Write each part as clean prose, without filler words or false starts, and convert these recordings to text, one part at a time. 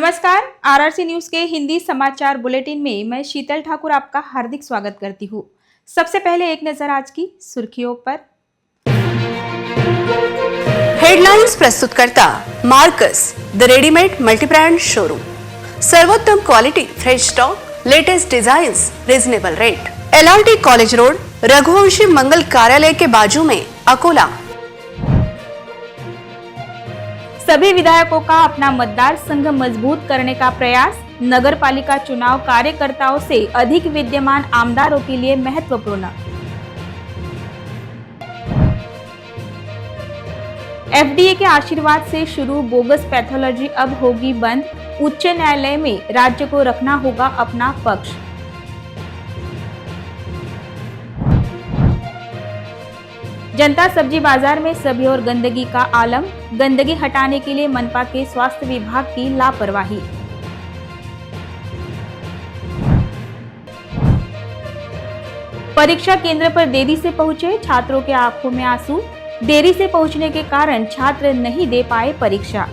नमस्कार, RRC news के हिंदी समाचार बुलेटिन में मैं शीतल ठाकुर आपका हार्दिक स्वागत करती हूँ। सबसे पहले एक नजर आज की सुर्खियों पर। हेडलाइंस प्रस्तुत करता Marcus the readymade multibrand showroom. सर्वोत्तम quality, fresh stock, latest designs, reasonable rate. LRT college road, Raghuvanshi Mangal Karyalay के बाजू में, अकोला। सभी विधायकों का अपना मतदार संघ मजबूत करने का प्रयास। नगर पालिका चुनाव कार्यकर्ताओं से अधिक विद्यमान आमदारों के लिए महत्वपूर्ण। FDA के आशीर्वाद से शुरू बोगस पैथोलॉजी अब होगी बंद। उच्च न्यायालय में राज्य को रखना होगा अपना पक्ष। जनता सब्जी बाजार में सभी और गंदगी का आलम। गंदगी हटाने के लिए मनपा के स्वास्थ्य विभाग की लापरवाही। परीक्षा केंद्र पर देरी से पहुंचे छात्रों के आंखों में आंसू। देरी से पहुंचने के कारण छात्र नहीं दे पाए परीक्षा।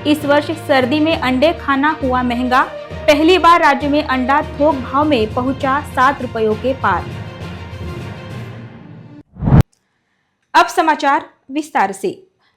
इस वर्ष सर्दी में अंडे खाना हुआ महंगा। पहली बार राज्य में अंडा थोक भाव में पहुंचा 7 रुपयों के पार। अब समाचार विस्तार से।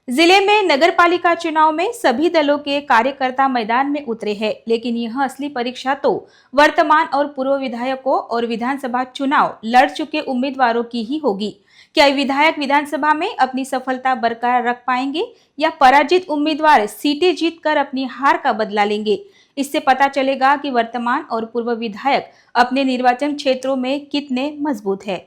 जिले में नगर पालिका चुनाव में सभी दलों के कार्यकर्ता मैदान में उतरे हैं, लेकिन यह असली परीक्षा तो वर्तमान और पूर्व विधायकों और विधानसभा चुनाव लड़ चुके उम्मीदवारों की ही होगी। क्या विधायक विधानसभा में अपनी सफलता बरकरार रख पाएंगे या पराजित उम्मीदवार सीटें जीतकर अपनी हार का बदला लेंगे? इससे पता चलेगा कि वर्तमान और पूर्व विधायक अपने निर्वाचन क्षेत्रों में कितने मजबूत हैं।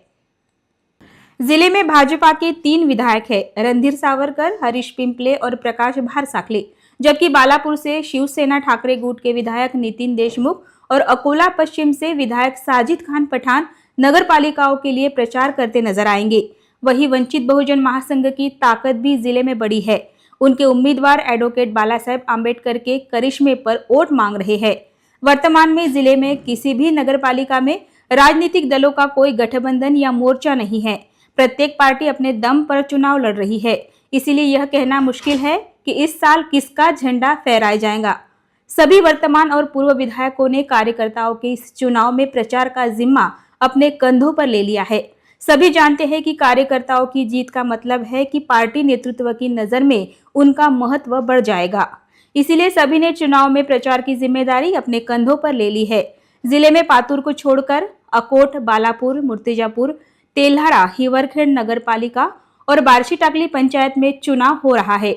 जिले में भाजपा के 3 विधायक हैं, रणधीर सावरकर, हरीश पिंपले और प्रकाश भारसाखले, जबकि बालापुर से शिवसेना ठाकरे गुट के विधायक नितिन देशमुख और अकोला पश्चिम से विधायक साजिद खान पठान नगर पालिकाओं के लिए प्रचार करते नजर आएंगे। वहीं वंचित बहुजन महासंघ की ताकत भी जिले में बड़ी है। उनके उम्मीदवार एडवोकेट बाला साहेब आम्बेडकर के करिश्मे पर वोट मांग रहे हैं। वर्तमान में जिले में किसी भी नगर पालिका में राजनीतिक दलों का कोई गठबंधन या मोर्चा नहीं है। प्रत्येक पार्टी अपने दम पर चुनाव लड़ रही है। इसीलिए यह कहना मुश्किल है कि इस साल किसका झंडा फहराया जाएगा। सभी वर्तमान और पूर्व विधायकों ने कार्यकर्ताओं के इस चुनाव में प्रचार का जिम्मा अपने कंधों पर ले लिया है। सभी जानते हैं कि कार्यकर्ताओं की जीत का मतलब है कि पार्टी नेतृत्व की नजर में उनका महत्व बढ़ जाएगा। इसीलिए सभी ने चुनाव में प्रचार की जिम्मेदारी अपने कंधों पर ले ली है। जिले में पातुर को छोड़कर अकोट, बालापुर, मुर्तिजापुर, तेल्हारा, हिवरखेड़ नगर पालिका और बार्शी टाकली पंचायत में चुनाव हो रहा है।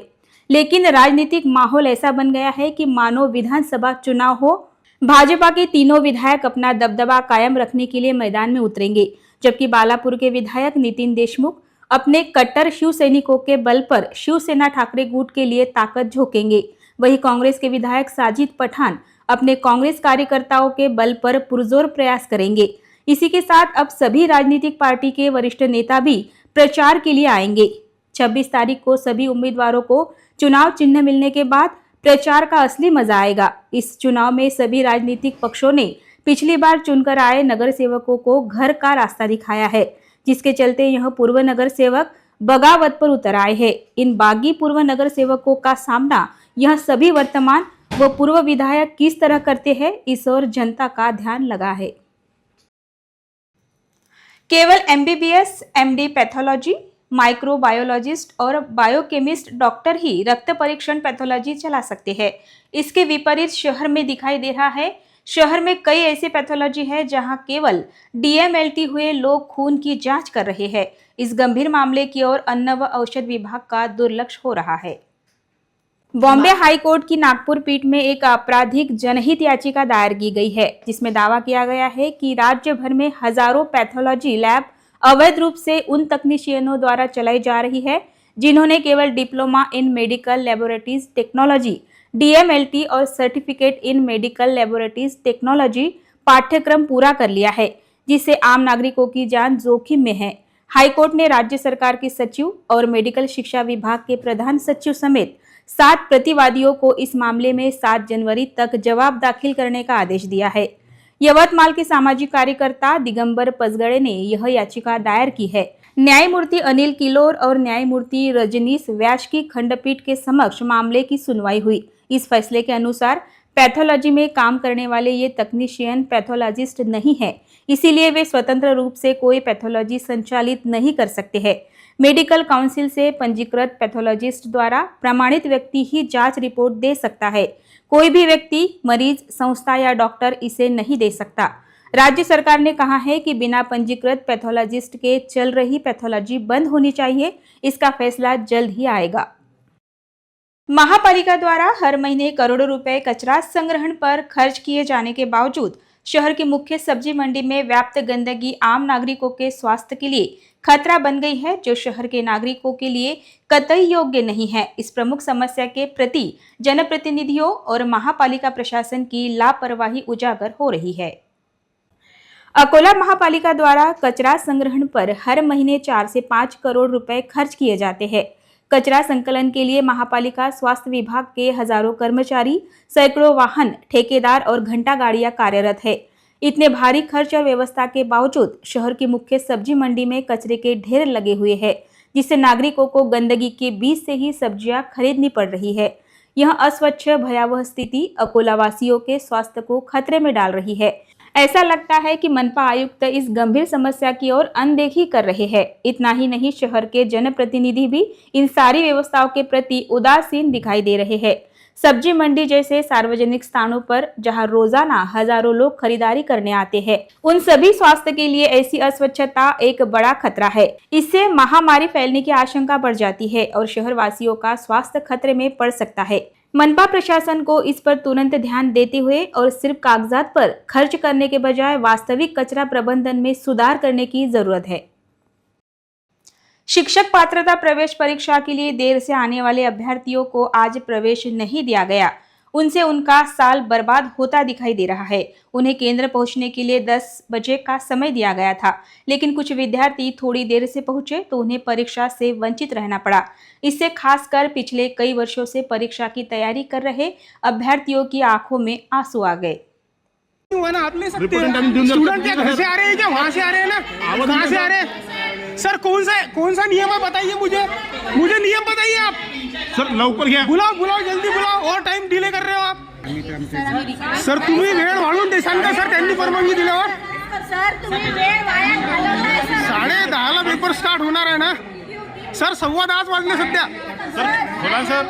लेकिन राजनीतिक माहौल ऐसा बन गया है कि मानो विधानसभा चुनाव हो। भाजपा के तीनों विधायक अपना दबदबा कायम रखने के लिए मैदान में उतरेंगे, जबकि बालापुर के विधायक नितिन देशमुख अपने कट्टर शिव सैनिकों के बल पर शिवसेना ठाकरे गुट के लिए ताकत झोंकेंगे। वहीं कांग्रेस के विधायक साजिद पठान अपने कांग्रेस कार्यकर्ताओं के बल पर पुरजोर प्रयास करेंगे। इसी के साथ अब सभी राजनीतिक पार्टी के वरिष्ठ नेता भी प्रचार के लिए आएंगे। 26 तारीख को सभी उम्मीदवारों को चुनाव चिन्ह मिलने के बाद प्रचार का असली मजा आएगा। इस चुनाव में सभी राजनीतिक पक्षों ने पिछली बार चुनकर आए नगर सेवकों को घर का रास्ता दिखाया है, जिसके चलते यह पूर्व नगर सेवक बगावत पर उतर आए हैं। इन बागी पूर्व नगर सेवकों का सामना यह सभी वर्तमान व पूर्व विधायक किस तरह करते हैं, इस ओर जनता का ध्यान लगा है। केवल MBBS, MD पैथोलॉजी, माइक्रोबायोलॉजिस्ट और बायोकेमिस्ट डॉक्टर ही रक्त परीक्षण पैथोलॉजी चला सकते हैं। इसके विपरीत शहर में दिखाई दे रहा है। शहर में कई ऐसे पैथोलॉजी है जहां केवल DMLT हुए लोग खून की जांच कर रहे हैं। इस गंभीर मामले की ओर अन्न व औषध विभाग का दुर्लक्ष्य हो रहा है। बॉम्बे हाई कोर्ट की नागपुर पीठ में एक आपराधिक जनहित याचिका दायर की गई है, जिसमें दावा किया गया है कि राज्य भर में हजारों पैथोलॉजी लैब अवैध रूप से उन तकनीशियनों द्वारा चलाई जा रही है जिन्होंने केवल diploma in medical laboratories technology DMLT और certificate in medical laboratories technology पाठ्यक्रम पूरा कर लिया है, जिससे आम नागरिकों की जान जोखिम में है। हाईकोर्ट ने राज्य सरकार के सचिव और मेडिकल शिक्षा विभाग के प्रधान सचिव समेत 7 प्रतिवादियों को इस मामले में 7 जनवरी तक जवाब दाखिल करने का आदेश दिया है। यवतमाल के सामाजिक कार्यकर्ता दिगंबर पसगड़े ने यह याचिका दायर की है। न्यायमूर्ति अनिल किलोर और न्यायमूर्ति रजनीश व्यास की खंडपीठ के समक्ष मामले की सुनवाई हुई। इस फैसले के अनुसार पैथोलॉजी में काम करने वाले ये तकनीशियन पैथोलॉजिस्ट नहीं है, इसीलिए वे स्वतंत्र रूप से कोई पैथोलॉजी संचालित नहीं कर सकते हैं। मेडिकल काउंसिल से पंजीकृत पैथोलॉजिस्ट द्वारा प्रमाणित व्यक्ति ही जांच रिपोर्ट दे सकता है। कोई भी व्यक्ति, मरीज, संस्था या डॉक्टर इसे नहीं दे सकता। राज्य सरकार ने कहा है कि बिना पंजीकृत पैथोलॉजिस्ट के चल रही पैथोलॉजी बंद होनी चाहिए। इसका फैसला जल्द ही आएगा। महापालिका द्वारा हर महीने करोड़ों रुपए कचरा संग्रहण पर खर्च किए जाने के बावजूद शहर की मुख्य सब्जी मंडी में व्याप्त गंदगी आम नागरिकों के स्वास्थ्य के लिए खतरा बन गई है, जो शहर के नागरिकों के लिए कतई योग्य नहीं है। इस प्रमुख समस्या के प्रति जनप्रतिनिधियों और महापालिका प्रशासन की लापरवाही उजागर हो रही है। अकोला महापालिका द्वारा कचरा संग्रहण पर हर महीने 4 से 5 करोड़ रुपए खर्च किए जाते हैं। कचरा संकलन के लिए महापालिका स्वास्थ्य विभाग के हजारों कर्मचारी, सैकड़ों वाहन, ठेकेदार और घंटा गाड़ियां कार्यरत है। इतने भारी खर्च और व्यवस्था के बावजूद शहर की मुख्य सब्जी मंडी में कचरे के ढेर लगे हुए हैं, जिससे नागरिकों को गंदगी के बीच से ही सब्जियां खरीदनी पड़ रही है। यह अस्वच्छ भयावह स्थिति अकोला वासियों के स्वास्थ्य को खतरे में डाल रही है। ऐसा लगता है कि मनपा आयुक्त इस गंभीर समस्या की ओर अनदेखी कर रहे हैं। इतना ही नहीं, शहर के जनप्रतिनिधि भी इन सारी व्यवस्थाओं के प्रति उदासीन दिखाई दे रहे हैं। सब्जी मंडी जैसे सार्वजनिक स्थानों पर जहां रोजाना हजारों लोग खरीदारी करने आते हैं, उन सभी स्वास्थ्य के लिए ऐसी अस्वच्छता एक बड़ा खतरा है। इससे महामारी फैलने की आशंका बढ़ जाती है और शहर वासियों का स्वास्थ्य खतरे में पड़ सकता है। मनपा प्रशासन को इस पर तुरंत ध्यान देते हुए और सिर्फ कागजात पर खर्च करने के बजाय वास्तविक कचरा प्रबंधन में सुधार करने की जरूरत है। शिक्षक पात्रता प्रवेश परीक्षा के लिए देर से आने वाले अभ्यर्थियों को आज प्रवेश नहीं दिया गया। उनसे उनका साल बर्बाद होता दिखाई दे रहा है। उन्हें केंद्र पहुंचने के लिए 10 बजे का समय दिया गया था, लेकिन कुछ विद्यार्थी थोड़ी देर से पहुंचे तो उन्हें परीक्षा से वंचित रहना पड़ा। इससे खासकर पिछले कई वर्षों से परीक्षा की तैयारी कर रहे अभ्यर्थियों की आंखों में आंसू आ गए। आप ले सकते हैं। स्टूडेंट क्या घर से आ रहे हैं क्या वहाँ से आ रहे हैं ना? कहाँ से आ रहे हैं सर? कौन सा नियम है बताइए मुझे नियम बताइए आप। सर लवकर घ्या. बुलाओ जल्दी बुलाओ. और टाइम डिले कर रहे हो आप. सर तुम्ही वेळ वाढवून देशाल का सर? त्यांनी परवानगी दिल्यावर 10:30ला पेपर स्टार्ट होणार आहे ना सर? 10:15 वाजले सध्या. सर बोला सर.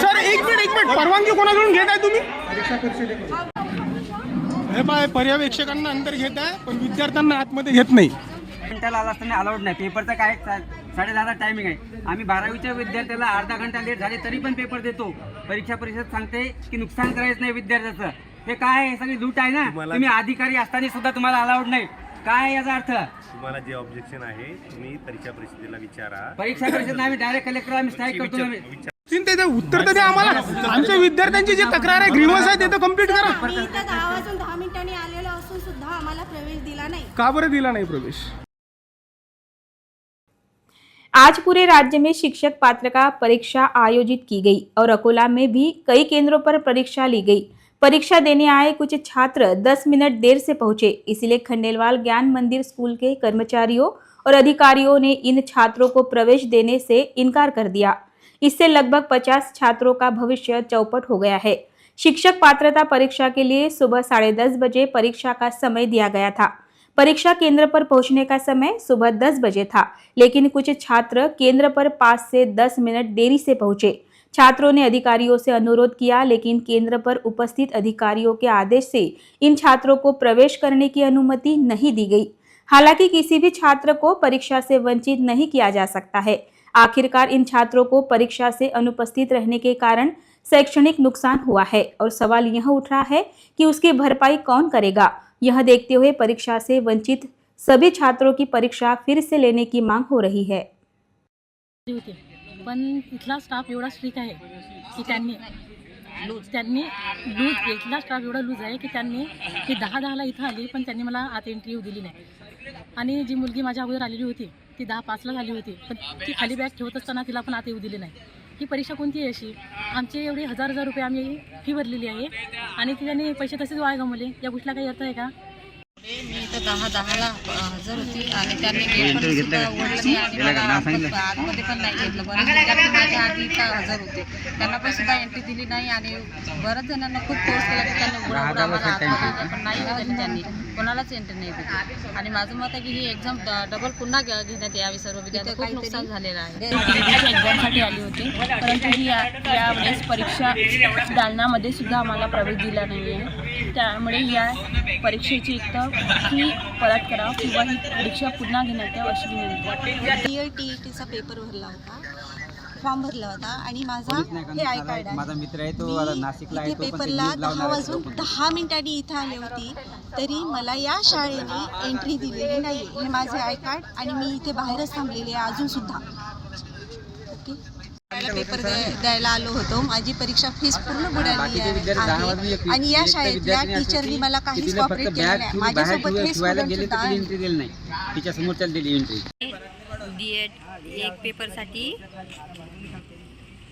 सर एक मिनिट परवानगी कोणाकडून घेत आहे तुम्ही? हे पाय पर्यवेक्षकांना अंतर घेत आहे पण विद्यार्थ्यांना आतमध्ये घेत नाही. घंट्याला आला असताना अलाउड नाही. पेपरचा काय 10:30 टायमिंग आहे. आम्ही 12वीच्या विद्यार्थ्याला अर्धा घंटा लेट झाले तरी पण पेपर देतो. परीक्षा परिषद सांगते की नुकसान करायचं नाही विद्यार्थ्याचं. हे काय आहे? सगळी लूट आहे ना. तुम्ही अधिकारी असताना सुद्धा तुम्हाला अलाउड नाही. काय याचा अर्थ? तुम्हाला जे ऑब्जेक्शन आहे तुम्ही परीक्षा परिषदेला विचारा. परीक्षा परिषद नाही, डायरेक्ट कलेक्टर आम्ही स्ट्राईक करतो. त्याचं उत्तर तर द्या आम्हाला. आमच्या विद्यार्थ्यांची जी तक्रार आहे, ग्रीव्हन्स आहे, ते तर कंप्लीट करा. मी इथं 10 वाजून 10 मिनिटांनी आलेलो असून सुद्धा आम्हाला प्रवेश दिला नाही. का बरं दिला नाही प्रवेश? आज पूरे राज्य में शिक्षक पात्रता परीक्षा आयोजित की गई और अकोला में भी कई केंद्रों पर परीक्षा ली गई। परीक्षा देने आए कुछ छात्र 10 मिनट देर से पहुंचे, इसलिए खंडेलवाल ज्ञान मंदिर स्कूल के कर्मचारियों और अधिकारियों ने इन छात्रों को प्रवेश देने से इनकार कर दिया। इससे लगभग 50 छात्रों का भविष्य चौपट हो गया है। शिक्षक पात्रता परीक्षा के लिए सुबह 10:30 बजे परीक्षा का समय दिया गया था। परीक्षा केंद्र पर पहुंचने का समय सुबह 10 बजे था, लेकिन कुछ छात्र केंद्र पर 5 से 10 मिनट देरी से पहुंचे। छात्रों ने अधिकारियों से अनुरोध किया, लेकिन केंद्र पर उपस्थित अधिकारियों के आदेश से इन छात्रों को प्रवेश करने की अनुमति नहीं दी गई। हालांकि किसी भी छात्र को परीक्षा से वंचित नहीं किया जा सकता है। आखिरकार इन छात्रों को परीक्षा से अनुपस्थित रहने के कारण शैक्षणिक नुकसान हुआ है और सवाल यह उठ रहा है कि उसकी भरपाई कौन करेगा। यह देखते हुए परीक्षा से वंचित सभी छात्रों की परीक्षा फिर से लेने की मांग हो रही है। पण इथला स्टाफ एवढा स्ट्रिक्ट आहे की त्यांनी इथला स्टाफ एवढा लूज आहे की त्यांनी ती 10:10ला इथं आली, पण त्यांनी मला आत एंट्री येऊ दिली नाही. आणि जी मुलगी माझ्या अगोदर आलेली होती ती 10:05ला झाली होती, पण ती खाली बॅग ठेवत असताना तिला पण आत येऊ दिली नाही. ही परीक्षा कोणती आहे अशी? आमचे एवढे हजार रुपये आम्ही फी भरलेली आहे आणि त्यांनी पैसे तसेच वाया गमवले. या गोष्टीला काही अर्थ आहे का? मी इथं 10:10ला हजर होती आणि त्यांनी गेट पण सुद्धा उघडलं नाही आणि मला आतमध्ये पण नाही घेतलं. बरेच विद्यार्थी माझ्या आधी इथं हजर होते, त्यांना पण सुद्धा एंट्री दिली नाही आणि बऱ्याच जणांना खूप फोर्स केला की त्यांनी उघडा आम्हाला आतमध्ये, पण नाही दिली त्यांनी, कोणालाच एंट्री नाही दिली. आणि माझं मत आहे की ही एक्झाम डबल पुन्हा घेण्यात यावी. सर्व विद्यार्थी खूप नुकसान झालेलं आहे. एक्झामसाठी आली होती, परंतु ही यावेळेस परीक्षा दालनामध्ये सुद्धा आम्हाला प्रवेश दिला नाही आहे. त्यामुळे या परीक्षेची एकतर फी परत करा किंवा ही परीक्षा पुन्हा घेण्यात यावी अशी विनंती. TETचा पेपर भरला होता, फॉर्म भरला होता आणि माझा हे आय कार्ड आहे. माझा मित्र आहे तो नाशिकला आहे, इथे तो पण पेपरला ते न्यूज 10 लावणार वाजून 10 मिनिटांनी इथं आले होती, तरी मला या शाळेने एंट्री दिलेली नाही. हे माझे आय कार्ड आणि मी इथे बाहेरच थांबलेले आहे अजून सुद्धा. ओके, पेपर द्यायला आलो होतो. माझी परीक्षा फीस पूर्ण बुडाली आहे आणि या शाळेतल्या टीचरनी मला काहीच कॉपरेट केलं नाही. माझ्यासोबत हे स्टुडंट सुद्धा एंट्री दिली नाही, तिच्या समोरच्या दिली एंट्री. DED एक पेपरसाठी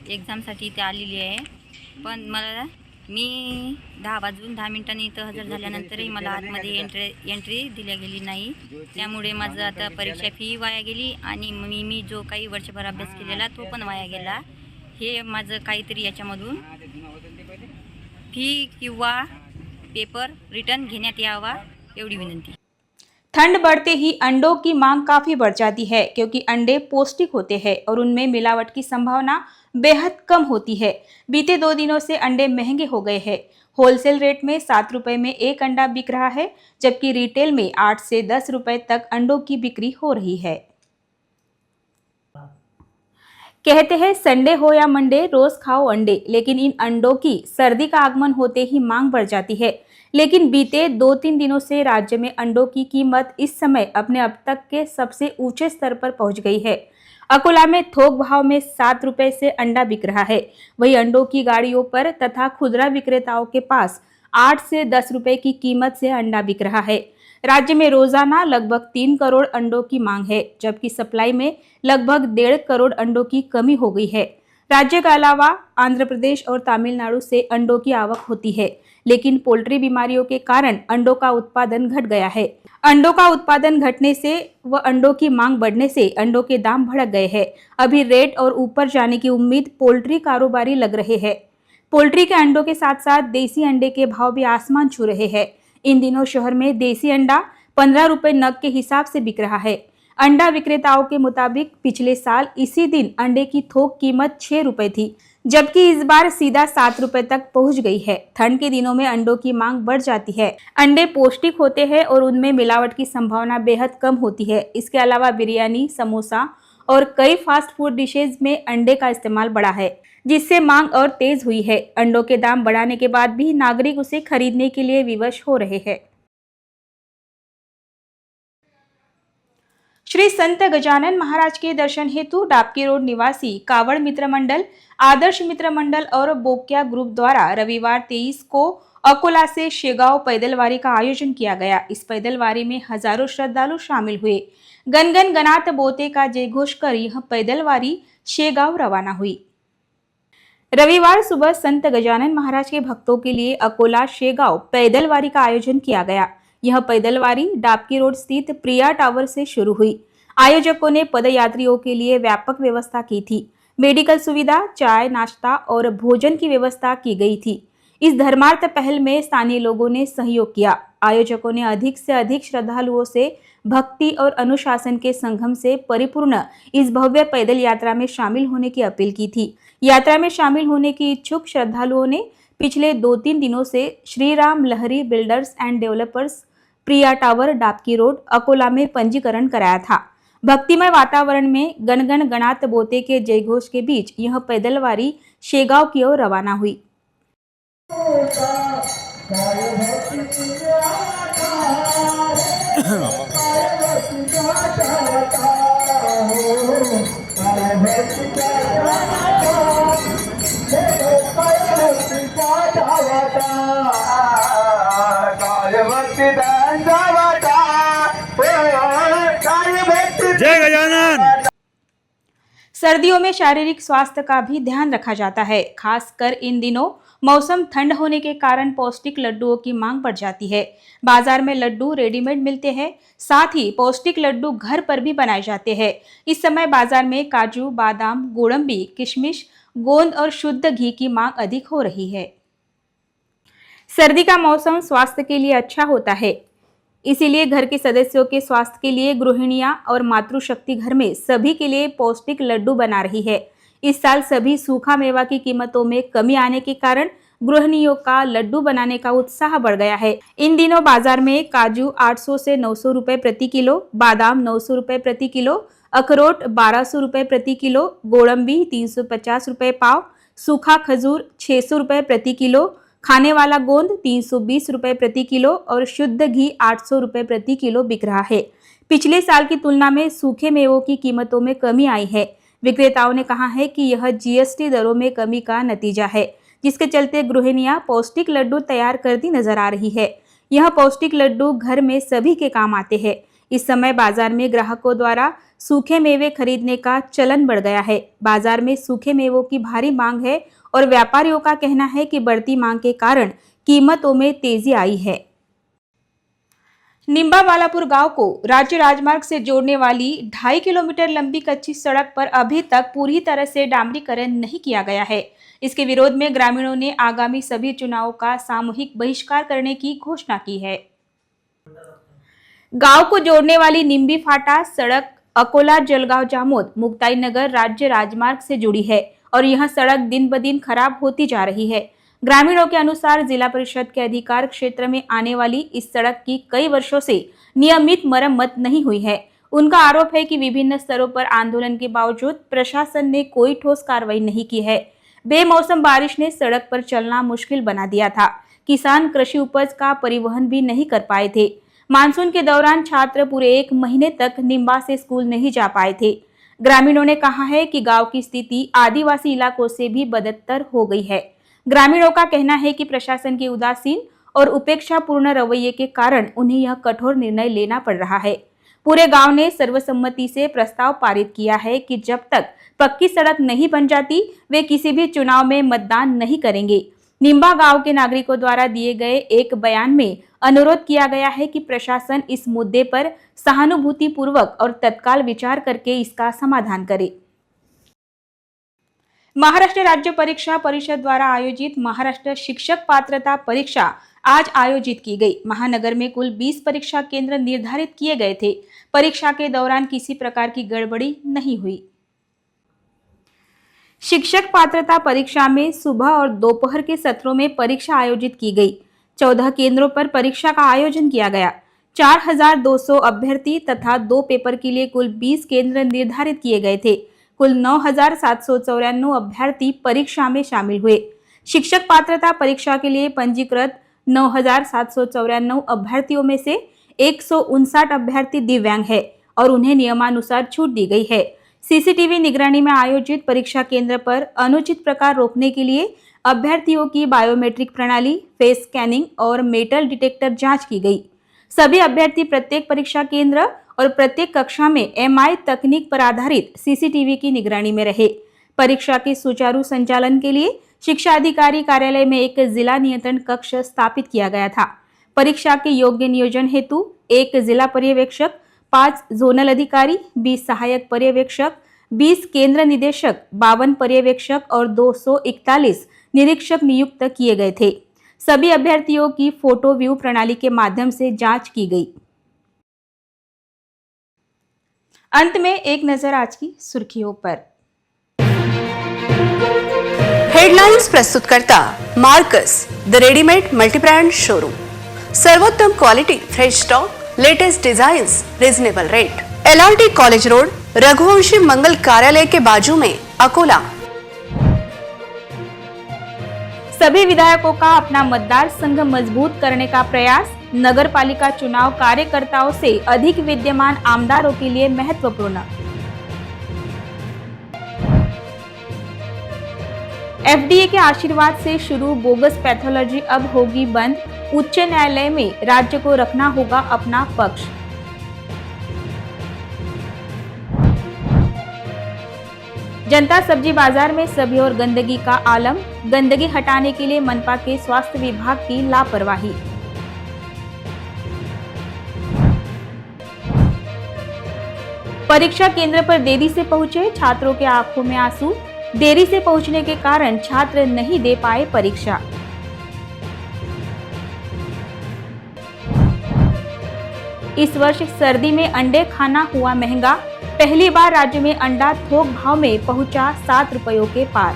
एक्झामसाठी इथे आलेली आहे, पण मी 10 वाजून 10 मिनिटांनी इथं हजर झाल्यानंतरही मला आतमध्ये एंट्री दिल्या गेली नाही. त्यामुळे माझं आता परीक्षा फी वाया गेली आणि मी जो काही वर्षभर अभ्यास केलेला तो पण वाया गेला. हे माझं काहीतरी याच्यामधून फी किंवा पेपर रिटर्न घेण्यात यावा एवढी विनंती. ठंड बढ़ते ही अंडों की मांग काफी बढ़ जाती है, क्योंकि अंडे पौष्टिक होते हैं और उनमें मिलावट की संभावना बेहद कम होती है। बीते 2 दिनों से अंडे महंगे हो गए हैं। होलसेल रेट में 7 रुपए में एक अंडा बिक रहा है, जबकि रिटेल में 8 से 10 रुपए तक अंडों की बिक्री हो रही है। कहते हैं संडे हो या मंडे रोज खाओ अंडे, लेकिन इन अंडों की सर्दी का आगमन होते ही मांग बढ़ जाती है। लेकिन बीते 2-3 दिनों से राज्य में अंडों की कीमत इस समय अपने अब तक के सबसे ऊंचे स्तर पर पहुंच गई है। अकोला में थोक भाव में 7 रुपए से अंडा बिक रहा है, वही अंडों की गाड़ियों पर तथा खुदरा विक्रेताओं के पास 8 से 10 रुपए की कीमत से अंडा बिक रहा है। राज्य में रोजाना लगभग 3 करोड़ अंडों की मांग है, जबकि सप्लाई में लगभग 1.5 करोड़ अंडों की कमी हो गई है। राज्य के अलावा आंध्र प्रदेश और तमिलनाडु से अंडों की आवक होती है, लेकिन पोल्ट्री बीमारियों के कारण अंडों का उत्पादन घट गया है। अंडों का उत्पादन घटने से व अंडों की मांग बढ़ने से अंडों के दाम भड़क गए हैं। अभी रेट और ऊपर जाने की उम्मीद पोल्ट्री कारोबारी लग रहे हैं। पोल्ट्री के अंडों के साथ साथ देसी अंडे के भाव भी आसमान छू रहे हैं। इन दिनों शहर में देसी अंडा 15 रुपए नग के हिसाब से बिक रहा है। अंडा विक्रेताओं के मुताबिक पिछले साल इसी दिन अंडे की थोक कीमत 6 रुपए थी, जबकि इस बार सीधा 7 रुपए तक पहुंच गई है। ठंड के दिनों में अंडों की मांग बढ़ जाती है। अंडे पौष्टिक होते हैं और उनमें मिलावट की संभावना बेहद कम होती है। इसके अलावा बिरयानी, समोसा और कई फास्ट फूड डिशेज में अंडे का इस्तेमाल बढ़ा है, जिससे मांग और तेज हुई है। अंडों के दाम बढ़ाने के बाद भी नागरिक उसे खरीदने के लिए विवश हो रहे हैं। श्री संत गजानन महाराज के दर्शन हेतु डाबकी रोड निवासी कावड़ मित्र मंडल, आदर्श मित्र मंडल और बोक्या ग्रुप द्वारा रविवार 23 को अकोला से शेगांव पैदलवारी का आयोजन किया गया। इस पैदलवारी में हजारों श्रद्धालु शामिल हुए। गन गन गनात बोते का जयघोष कर यह पैदलवारी शेगांव रवाना हुई। रविवार सुबह संत गजानन महाराज के भक्तों के लिए अकोला शेगांव पैदलवारी का आयोजन किया गया। यह पैदलवारी डाबकी रोड स्थित प्रिया टावर से शुरू हुई। आयोजकों ने पदयात्रियों के लिए व्यापक व्यवस्था की थी। मेडिकल सुविधा, चाय, नाश्ता और भोजन की व्यवस्था की गई थी। इस धर्मार्थ पहल में स्थानीय लोगों ने सहयोग किया। आयोजकों ने अधिक से अधिक श्रद्धालुओं से भक्ति और अनुशासन के संगम से परिपूर्ण इस भव्य पैदल यात्रा में शामिल होने की अपील की थी। यात्रा में शामिल होने की इच्छुक श्रद्धालुओं ने पिछले 2-3 दिनों से Shri Ram Lahri builders and developers, Priya tower, Dabki road, Akola में पंजीकरण कराया था। भक्तिमय वातावरण में गणगण गणात बोते के जयघोष के बीच यह पैदलवारी शेगांव की ओर रवाना हुई। जय गजानन। सर्दियों में शारीरिक स्वास्थ्य का भी ध्यान रखा जाता है। खासकर इन दिनों मौसम ठंड होने के कारण पौष्टिक लड्डुओं की मांग बढ़ जाती है। बाजार में लड्डू रेडीमेड मिलते हैं, साथ ही पौष्टिक लड्डू घर पर भी बनाए जाते हैं। इस समय बाजार में काजू, बादाम, गोडंबी, किशमिश, गोंद और शुद्ध घी की मांग अधिक हो रही है। सर्दी का मौसम स्वास्थ्य के लिए अच्छा होता है, इसीलिए घर के सदस्यों के स्वास्थ्य के लिए गृहिणियां और मातृशक्ति घर में सभी के लिए पौष्टिक लड्डू बना रही है। इस साल सभी सूखा मेवा की कीमतों में कमी आने के कारण गृहिणियों का लड्डू बनाने का उत्साह बढ़ गया है। इन दिनों बाजार में काजू 800 से 900 रुपए प्रति किलो, बादाम 900 रुपए प्रति किलो, अखरोट 1200 रुपए प्रति किलो, गोडंबी 350 रुपए पाव, सूखा खजूर 600 रुपए प्रति किलो, खाने वाला गोंद 320 रुपए प्रति किलो और शुद्ध घी 800 रुपए प्रति किलो बिक रहा है। पिछले साल की तुलना में सूखे मेवों की कीमतों में कमी आई है। विक्रेताओं ने कहा है कि यह जीएसटी दरों में कमी का नतीजा है, जिसके चलते गृहिणियां पौष्टिक लड्डू तैयार करती नजर आ रही है। यह पौष्टिक लड्डू घर में सभी के काम आते हैं। इस समय बाजार में ग्राहकों द्वारा सूखे मेवे खरीदने का चलन बढ़ गया है। बाजार में सूखे मेवों की भारी मांग है और व्यापारियों का कहना है कि बढ़ती मांग के कारण कीमतों में तेजी आई है। निम्बा बालापुर गांव को राज्य राजमार्ग से जोड़ने वाली 2.5 किलोमीटर लंबी कच्ची सड़क पर अभी तक पूरी तरह से डामरीकरण नहीं किया गया है। इसके विरोध में ग्रामीणों ने आगामी सभी चुनावों का सामूहिक बहिष्कार करने की घोषणा की है। गांव को जोड़ने वाली निम्बी फाटा सड़क अकोला, जलगांव, जामोद, मुक्ताई नगर राज्य राजमार्ग से जुड़ी है और यह सड़क दिन ब दिन खराब होती जा रही है। ग्रामीणों के अनुसार जिला परिषद के अधिकार क्षेत्र में आने वाली इस सड़क की कई वर्षों से नियमित मरम्मत नहीं हुई है। उनका आरोप है कि विभिन्न स्तरों पर आंदोलन के बावजूद प्रशासन ने कोई ठोस कार्रवाई नहीं की है। बेमौसम बारिश ने सड़क पर चलना मुश्किल बना दिया था। किसान कृषि उपज का परिवहन भी नहीं कर पाए थे। मानसून के दौरान छात्र पूरे 1 महीने तक निम्बा से स्कूल नहीं जा पाए थे। ग्रामीणों ने कहा है कि गांव की स्थिति आदिवासी इलाकों से भी बदतर हो गई है। ग्रामीणों का कहना है कि प्रशासन के उदासीन और उपेक्षापूर्ण रवैये के कारण उन्हें यह कठोर निर्णय लेना पड़ रहा है। पूरे गांव ने सर्वसम्मति से प्रस्ताव पारित किया है कि जब तक पक्की सड़क नहीं बन जाती वे किसी भी चुनाव में मतदान नहीं करेंगे। निम्बा गांव के नागरिकों द्वारा दिए गए एक बयान में अनुरोध किया गया है कि प्रशासन इस मुद्दे पर सहानुभूतिपूर्वक और तत्काल विचार करके इसका समाधान करे। महाराष्ट्र राज्य परीक्षा परिषद द्वारा आयोजित महाराष्ट्र शिक्षक पात्रता परीक्षा आज आयोजित की गई। महानगर में कुल 20 परीक्षा केंद्र निर्धारित किए गए थे। परीक्षा के दौरान किसी प्रकार की गड़बड़ी नहीं हुई। शिक्षक पात्रता परीक्षा में सुबह और दोपहर के सत्रों में परीक्षा आयोजित की गई। 14 केंद्रों पर परीक्षा का आयोजन किया गया। 4200 अभ्यर्थी तथा 2 पेपर के लिए कुल 20 केंद्र निर्धारित किए गए थे। कुल 9794 अभ्यर्थी परीक्षा में शामिल हुए। शिक्षक पात्रता परीक्षा के लिए पंजीकृत 9794 अभ्यर्थियों में से 159 अभ्यर्थी दिव्यांग है और उन्हें नियमानुसार छूट दी गई है। सीसीटीवी निगरानी में आयोजित परीक्षा केंद्र पर अनुचित प्रकार रोकने के लिए अभ्यर्थियों की बायोमेट्रिक प्रणाली, फेस स्कैनिंग और मेटल डिटेक्टर जांच की गई। सभी अभ्यर्थी प्रत्येक परीक्षा केंद्र और प्रत्येक कक्षा में एमआई तकनीक पर आधारित सीसीटीवी की निगरानी में रहे। परीक्षा के सुचारू संचालन के लिए शिक्षा अधिकारी कार्यालय में एक जिला नियंत्रण कक्ष स्थापित किया गया था। परीक्षा के योग्य नियोजन हेतु 1 जिला पर्यवेक्षक, 5 जोनल अधिकारी, 20 सहायक पर्यवेक्षक, 20 केंद्र निदेशक, 52 पर्यवेक्षक और 241 निरीक्षक नियुक्त किए गए थे। सभी अभ्यर्थियों की फोटो व्यू प्रणाली के माध्यम से जांच की गई। अंत में एक नजर आज की सुर्खियों पर। हेडलाइंस प्रस्तुत करता Marcus the readymade multibrand showroom. सर्वोत्तम quality, fresh stock, latest designs, reasonable rate. LRT college road, Raghuvanshi Mangal Karyalay के बाजू में, अकोला। सभी विधायकों का अपना मतदार संघ मजबूत करने का प्रयास। नगर पालिका चुनाव कार्यकर्ताओं से अधिक विद्यमान आमदारों के लिए महत्वपूर्ण। FDA के आशीर्वाद से शुरू बोगस पैथोलॉजी अब होगी बंद। उच्च न्यायालय में राज्य को रखना होगा अपना पक्ष। जनता सब्जी बाजार में सभी और गंदगी का आलम, गंदगी हटाने के लिए मनपा के स्वास्थ्य विभाग की लापरवाही। परीक्षा केंद्र पर देरी से पहुंचे छात्रों के आंखों में आंसू, देरी से पहुंचने के कारण छात्र नहीं दे पाए परीक्षा। इस वर्ष सर्दी में अंडे खाना हुआ महंगा, पहली बार राज्य में अंडा थोक भाव में पहुंचा 7 रुपयों के पार।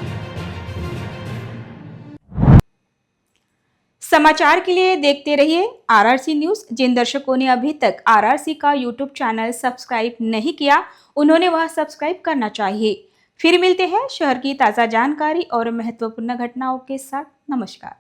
समाचार के लिए देखते रहिए आरआरसी न्यूज। जिन दर्शकों ने अभी तक आरआरसी का यूट्यूब चैनल सब्सक्राइब नहीं किया, उन्होंने वह सब्सक्राइब करना चाहिए। फिर मिलते हैं शहर की ताजा जानकारी और महत्वपूर्ण घटनाओं के साथ। नमस्कार।